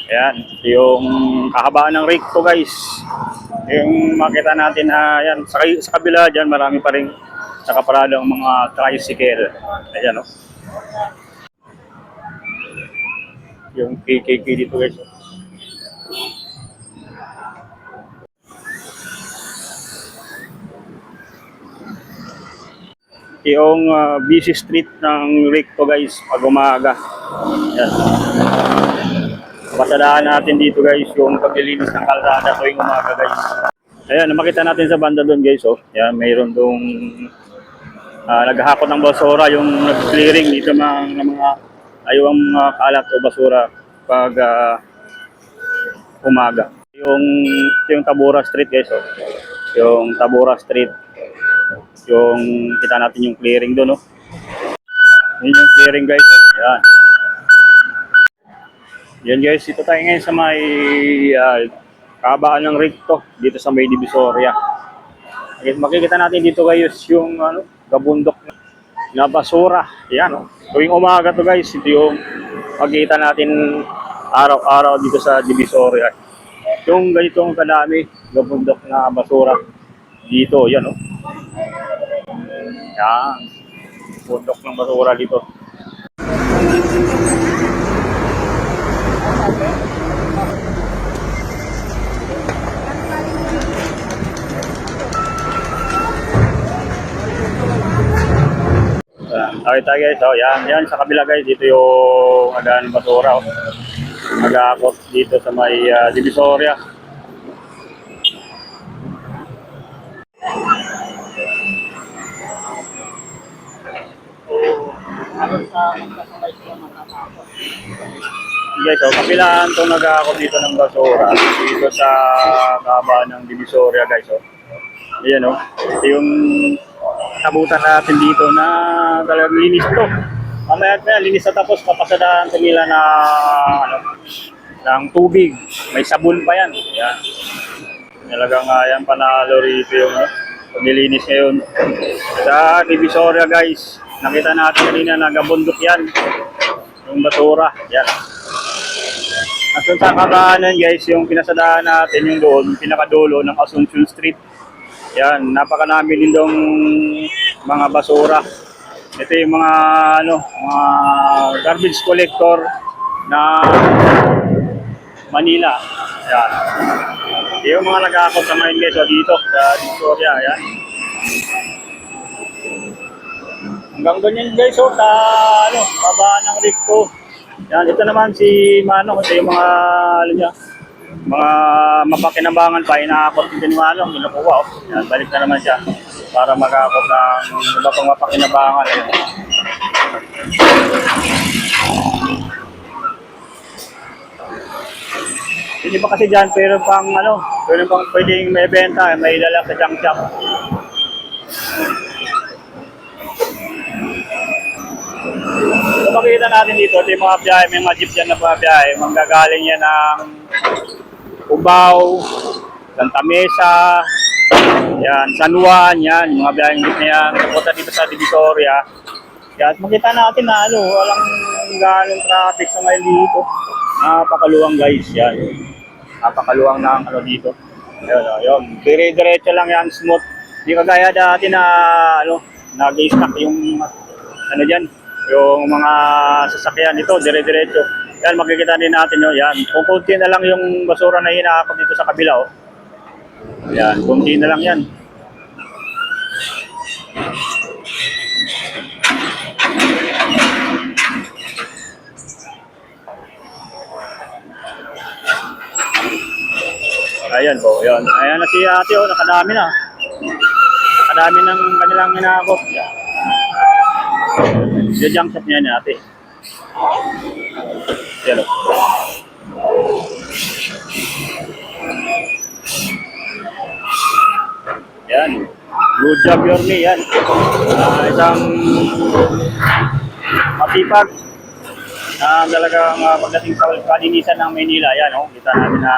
Ayan, yung kahabaan ng rake ko guys. Yung makita natin na yan, sa kabila dyan marami pa rin nakaparadang mga tricycle. Ayan o. Yung KKK dito guys. Yung busy street ng rake ko guys pag umaga. Ayan. Pasadaan natin dito guys yung paglilinis ng kalsada tuwing umaga guys. Ayan, makita natin sa banda doon guys. Oh. Ayan, mayroon doong naghahakot ng basura, yung nag-clearing dito ng mga ayawang mga kalat o basura pag umaga. Yung Tabora Street guys. Oh. Yung Tabora Street. Yung kita natin yung clearing doon. Oh. Yun yung clearing guys. Oh. Ayan. Yan guys, ito tayo ngayon sa may kabaan ng Ricto dito sa may Divisoria. Makikita natin dito guys yung gabundok na basura. Yan, tuwing umaga to guys, ito yung makikita natin araw-araw dito sa Divisoria. Yung ganitong kadami gabundok na basura dito, yan yan, bundok ng basura dito. Okay tayo guys, yan sa kabila guys, dito yung agaan ng basura, nag-aakot dito sa may Divisoria. Guys, kabilaan itong nag-aakot dito ng basura dito sa kabaan ng Divisoria guys. Ayan ito yung nabutan natin dito na talagang linis to. Mamaya linis na tapos papasadaan ito nila na ng tubig. May sabon pa yan. Yan. Talagang yan panalo rito yung paglilinis ngayon. Sa Divisoria guys, nakita natin kanina nagabundok yan. Yung basura. Yan. Asun sa kabaanan guys, yung pinasadaan natin yung doon, pinakadulo ng Asuncion Street. Yan, napakarami din dong mga basura. Ito yung mga mga garbage collector na Manila. Yan. Yung mga nag-aakot sa mga guys dito sa Victoria, yan. Hanggang ganyan guys, sa babaan ng Ricto. Yan, ito naman si Manong, ito yung mga mga mapakinabangan pa, inaakot din ni Manong, kinukuha. Yan, balik na naman siya para mag-aakot ng iba pang mapakinabangan. Yan. Hindi pa kasi dyan, pero pang pwedeng may benta, may dala sa junk shop. So makikita natin dito, ito yung mga biyahe, may mga jeep dyan na biyahe, manggagaling yan ng Cubao, Santa Mesa, yan, San Juan, yan, yung mga biyaheng jeep na yan, napunta dito sa Divisoria. Yan, makita natin na walang ganong traffic sa ngayon dito. Napakaluwang guys, yan. Napakaluwang na dito. Ayun. Dire-diretso lang yan, smooth. Hindi kagaya dati na nag-i-stack yung dyan, yung mga sasakyan ito, dire-diretso. Yan, makikita din natin yan. Kung kunti na lang yung basura na hinaakot dito sa kabila Yan, kunti na lang yan. Ayan po, yan. Ayan na si ate, nakadami na. Nakadami ng kanilang hinaakot. Yan. Yung junk shop niya ni ate. Yan Yan. Good job, Yorme. Yan. Isang matipag. Talagang pagdating sa kalinisan ng Maynila. Yan, kita natin na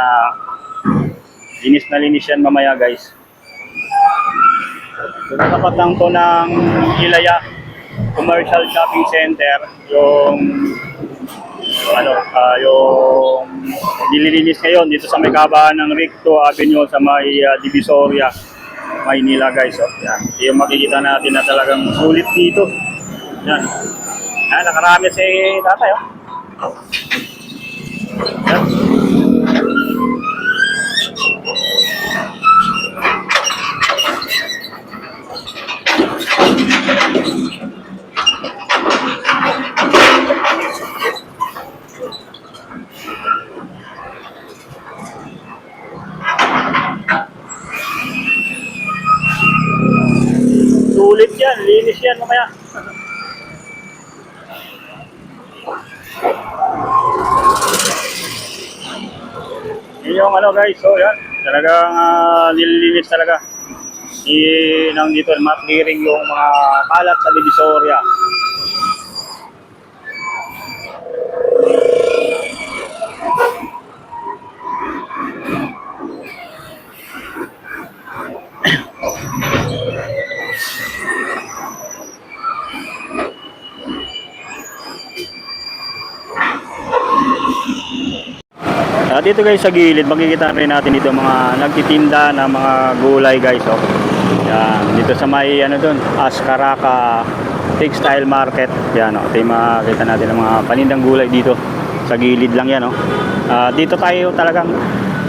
linis na linis yan mamaya, guys. So, tapat lang to ng Ilaya Commercial Shopping Center, yung yung nililinis ngayon dito sa may kahabaan ng Recto Avenue sa may Divisoria, Maynila guys. Oh. Yan. Yung makikita natin na talagang sulit dito. Yan. Yan, nakarami si tatay. Oh. Yan. Sulit yan, linis yan mamaya. Yun yung ano guys, so yan, talagang nililinis talaga. Nang dito, ma-clearing yung mga kalat sa Divisoria. Dito guys sa gilid, makikita rin natin dito mga nagtitinda ng mga gulay guys. Oh. Yan, dito sa may ano doon, Ascaraca Textile Market. Yan, oh. Ito yung makikita natin ng mga panindang gulay dito. Sa gilid lang yan. Oh. Dito tayo talagang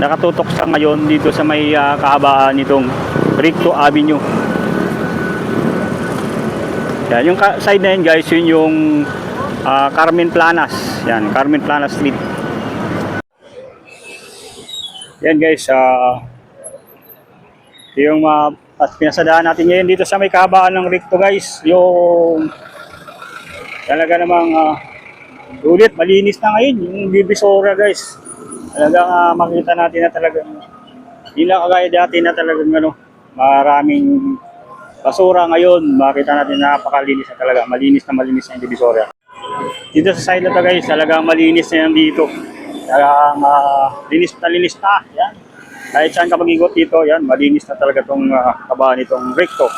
nakatutok sa ngayon dito sa may kahabaan nitong Recto Avenue. Yan, yung side na yun guys, yun yung Carmen Planas. Yan, Carmen Planas Street. Yan guys, yung pinasadaan natin ngayon dito sa may kahabaan ng Recto guys, yung talaga namang ulit, malinis na ngayon yung Divisoria guys. Talagang makita natin na talagang hindi na kagaya dati na talagang ano, maraming basura. Ngayon makita natin na napakalinis na talaga, malinis na yung Divisoria. Dito sa side na to guys, talagang malinis na yan dito. Talagang linis na. Yan. Kahit saan ka mag-igot dito, yan, malinis na talaga itong kabahan itong Recto.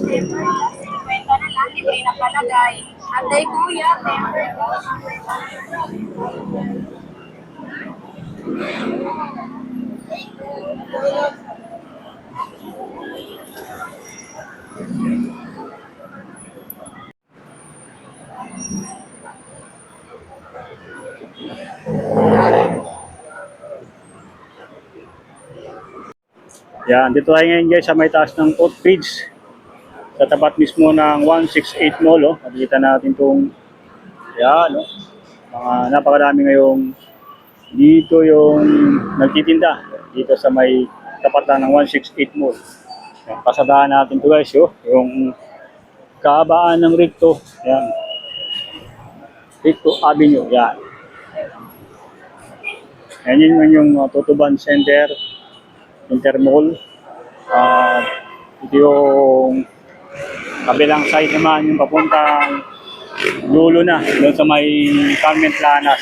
Kwenta na lang, libre na palagay. Antay kuya, temper. Yan, dito tayo ngayon guys sa may taas ng footbridge. Sa tapat mismo ng 168 Mall, oh. Nakikita natin itong, yan, oh. Mga napakadami ngayong dito yung nagtitinda. Dito sa may tapat lang ng 168 Mall. Yan, pasadahan natin ito guys, oh. Yung kahabaan ng Recto. Yan. Recto Avenue, yan. Yan yung Tutuban Center. Intermall. Ito yung kabilang side naman, yung papuntang dulo na, doon sa may Carmen Planas.